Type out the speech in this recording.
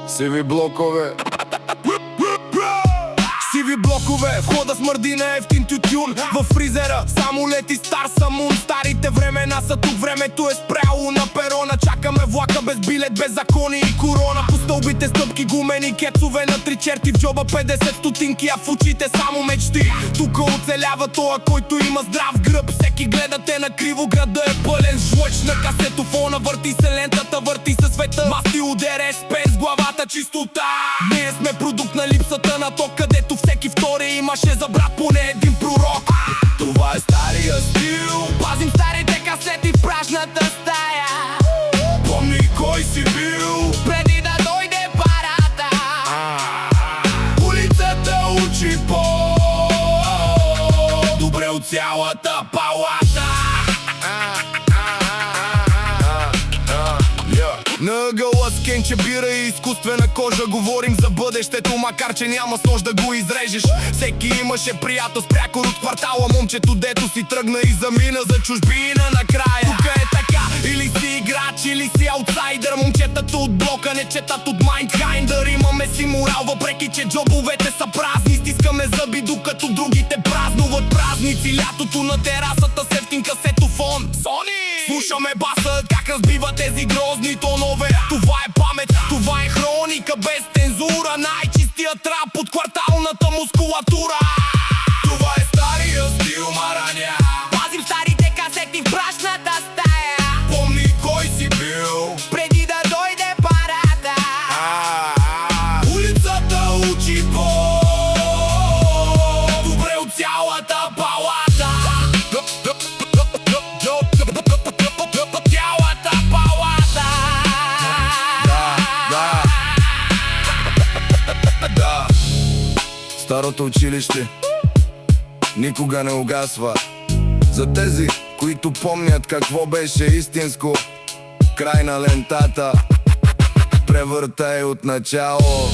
Сиви блокове. Сиви блокове, входа смърди на ефтин тютюн. В фризера само лети стар самун. Старите времена са тук, времето е спряло на перона. Чакаме влака без билет, без закони и корона. По стълбите стъпки, гумени кецове на три черти. В джоба 50 стотинки, а в очите само мечти. Тука оцелява тоя, който има здрав гръб. Всеки гледа те на криво, града е пълен жлъч. На касетофона върти се лентата, върти се света. Масти ударе с пен с главата чистота. Ние сме продукт на липсата на ток, където всеки втори имаше за брат поне един пророк. Това е стария стил. Пазим старите касети в прашната стая. Помни кой си бил преди да дойде парата. Улицата учи по-добре от цялата палата. На ъгъла с кенче бира и изкуствена кожа. Говорим за бъдещето, макар че няма с нож да го изрежеш. Всеки имаше приятел с прякор от квартала. Момчето дето си тръгна и замина за чужбина накрая. Тука е така, или си играч, или си аутсайдър. Момчетата от блока не четат от Майндхайндър. Имаме си морал, въпреки че джобовете са празни. Стискаме зъби, докато другите празнуват празници. Лятото на терасата с ефтин касетофон Сони! Слушаме баса, как разбива тези грозни тонове. Това е памет, това е хроника без цензура. Най-чистият рап от кварталната мускулатура. Това е стария стил, мараня. Пазим старите касети в прашната стая. Помни кой си бил преди да дойде парата. Улицата учи по-добре от цялата палата. Цялата палата. Да. Старото училище никога не угасва. За тези, които помнят какво беше истинско, край на лентата, превъртай от начало.